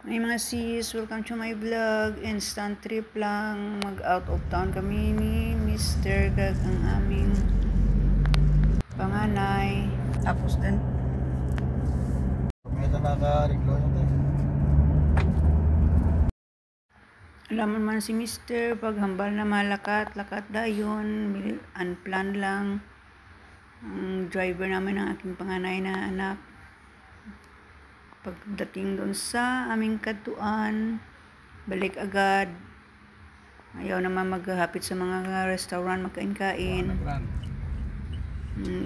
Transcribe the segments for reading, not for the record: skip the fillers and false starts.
Hey mga sis, welcome to my vlog. Instant trip lang. Mag out of town kami ni Mr. Gag ang aming panganay. Tapos din. May naka-reglo yun tayo. Alam man si Mr. pag hambal na malakat-lakat dayon. Unplanned lang. Ang driver namin ng aking panganay na anak. Pagdating doon sa aming katuan, balik agad. Ayaw naman maghapit sa mga restaurant magkain-kain.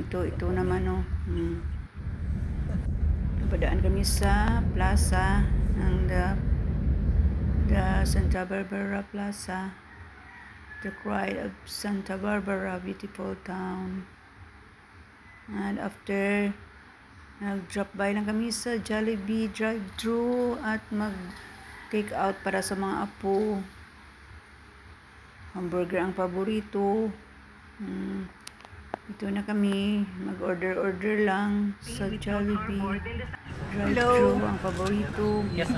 Ito naman Napadaan kami sa plaza ng the Santa Barbara Plaza. The Pride of Santa Barbara, beautiful town. And after nag-drop by lang kami sa Jollibee drive-thru at mag-take out para sa mga apo. Hamburger ang paborito. Ito na kami. Mag-order lang sa Jollibee. Drive-thru ang paborito. Yes,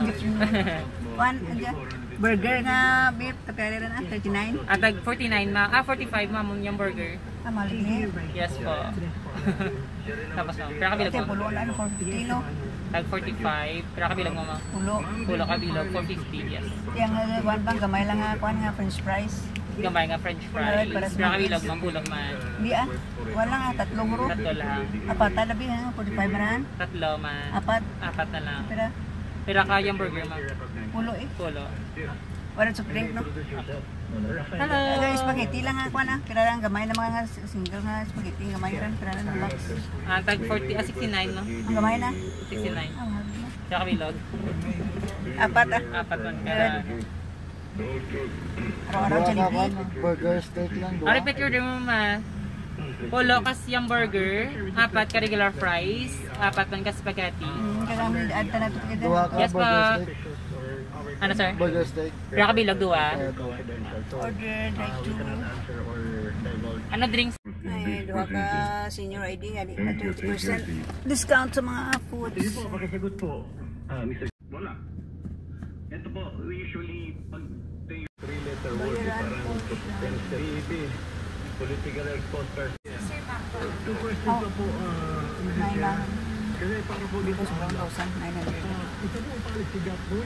One, burger nga beef. Tapos na 39. Tag 49 ma. 45 ma'am yung burger. Mali niya. Yes po. Tapos ma'am. Pero kabilag Ito, mo. pulo lang. 450 no? Tag 45. Pero kabilag mo ma'am. Pulo. Pulo kabilag. 450. Yes. Yang one bang gamay lang nga. Kuhan nga french fries. Gamay nga french fries. Pero kabilag ma'am. Bulag man. Di wala nga, tatlong ro. Tatlo lang. Apat, talabi ha, 45 man. Tatlo man. Apat. Apat na lang. Pero, Pero kayang burger ma'am. pulo eh. Pulo. Wala sa drink, no? Hello. Aga, spaghetti lang nga, kuha na. Pero lang, gamay na mga single nga spaghetti. Gamay rin, pero na box. Tag 69 no? Ang gamay na. 69. Ang mahal na. Pero kabilag. Apat Apat man. Kaya. Araw-araw Jollibee. Burger steak lang doon. Repeat order mo ma. Pulo kas yung burger, apat ka regular fries, apat man ka spaghetti. Kaya kami add na ito kita. Duha ka Yes, burger pa. steak. Ano sir? Burger steak. Pero kabilag duwa. Order, like to. Ano drinks? Ay, duha ka senior ID, adi ka 20% discount sa mga foods. Sige po, makasagot po. Mr. Wala. Ito po, usually, pag 3-letter word, parang PB, political exposure. 2% po, May lang. kasi para po dito Sa 1,900. ito po ang palisigat po.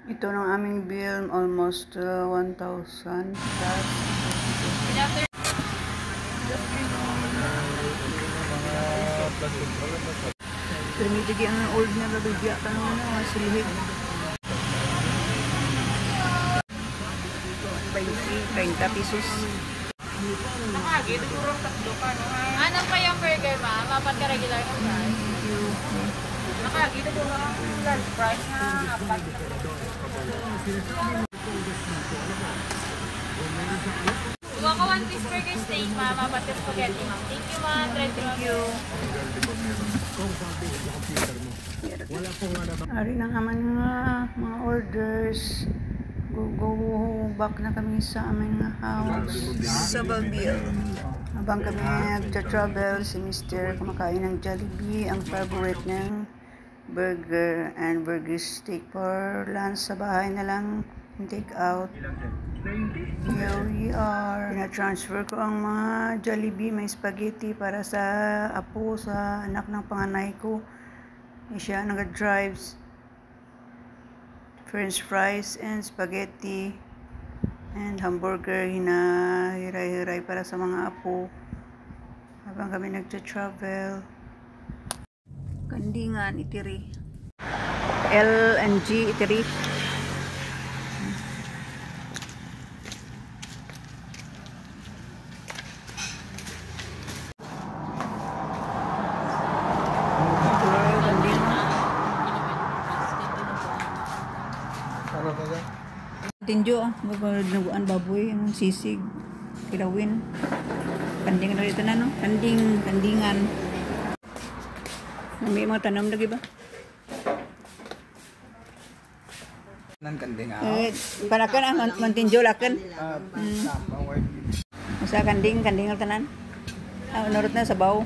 Ito ng aming bill, almost 1,000 plus. Pero medyo ang old na babigya ka naman na, silihig. 30 pesos. Nakagi, siguro tatlo ka no? Ano pa yung burger ma? Apat ka regular ng fries? Nakagi, siguro ang large fries na apat. Kuha ka 1 piece burger steak ma, apat ka spaghetti ma. Thank you ma, thank you. Ari na naman mga orders. Go back na kami sa aming house sa Balbio. Habang kami nagta-travel, si Mr. kumakain ng Jollibee, ang favorite ng burger and burger steak for lunch sa bahay na lang, take out. Here we are. Pina-transfer ko ang mga Jollibee, may spaghetti para sa apo, sa anak ng panganay ko. Siya nag-drives. French fries and spaghetti and hamburger, hinahiray-hiray para sa mga apo habang kami nagta-travel. Kandingan, Itiri. L&G, Itiri. Ano ka dyan? Tinjo naguan baboy, ang sisig, kilawin. Kandingan na ito na, no? Kandingan. May mga tanam lagi ba? Nang kanding Panakan ang mantinjo lakan. Power. Sa kanding ang tanan. Nurut na sa baw.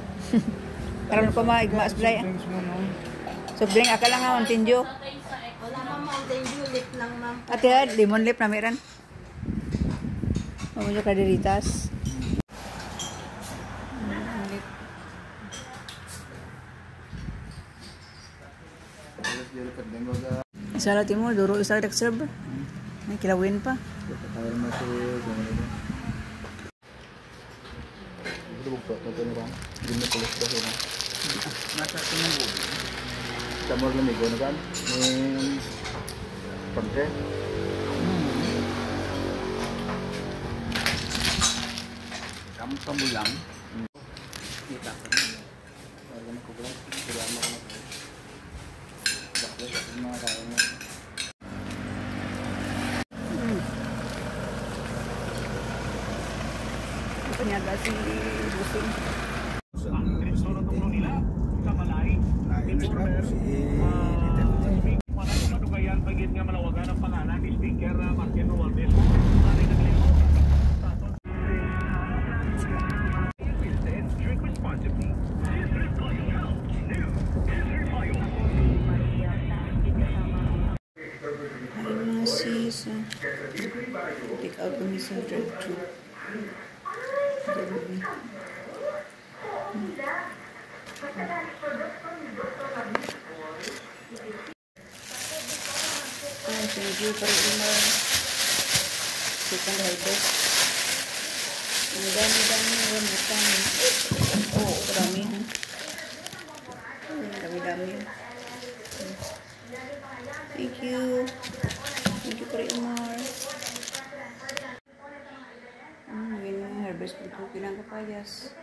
Karon pa maigma sa play. So, bring akala nga Mountain Dew. Wala ma'am, Mountain Dew, lip lang ma'am. Ate, lemon lip na meron. Mamunyo kadiritas. Lip. Alas dito pa din mga Isa lang mo, duro isa lang serve. May kilawin pa. kaya na si gano'n. Ito bukto ito na ba? Hindi na pulis ba sila? Nasa tinanggo. Kamor na migo na ba? May pagke. Kamu lang. Kita ko. Wala na ko lang. Wala na ko na. Bakit mga kaya na. Panyaga si Busing. Madugayan pagit nga malawagan ang pangalan ni Speaker Martin Romualdez. Drink responsibly. Ay, mga sis. Take out kami sa drive-thru. Grabe. Ay, thank you for email. Second harvest. Ang dami-dami ng rambutan. Oh, marami ha. Dami-dami. Thank you. Thank you for email. Harvest dito kilang kapayas.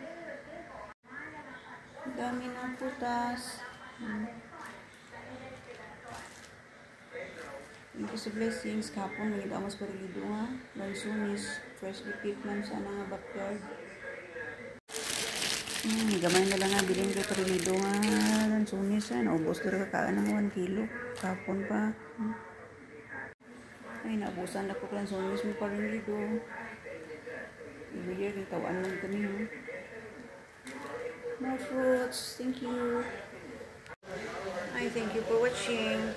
Dami ng putas. Thank you sa blessings. Kahapon, may amos parilido nga. Lansunis, freshly picked man sa nga backyard. Gamay na lang nga, bilhin ko parilido nga. Lansunis yan. Ubos ko rin kakaan ng 1 kilo. Kahapon pa. Ay, naubusan na ko lansunis mo parilido. Every year, tawaan lang kami. More fruits. Thank you. Hi, thank you for watching.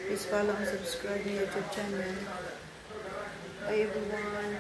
Please follow and subscribe my YouTube channel. Bye everyone.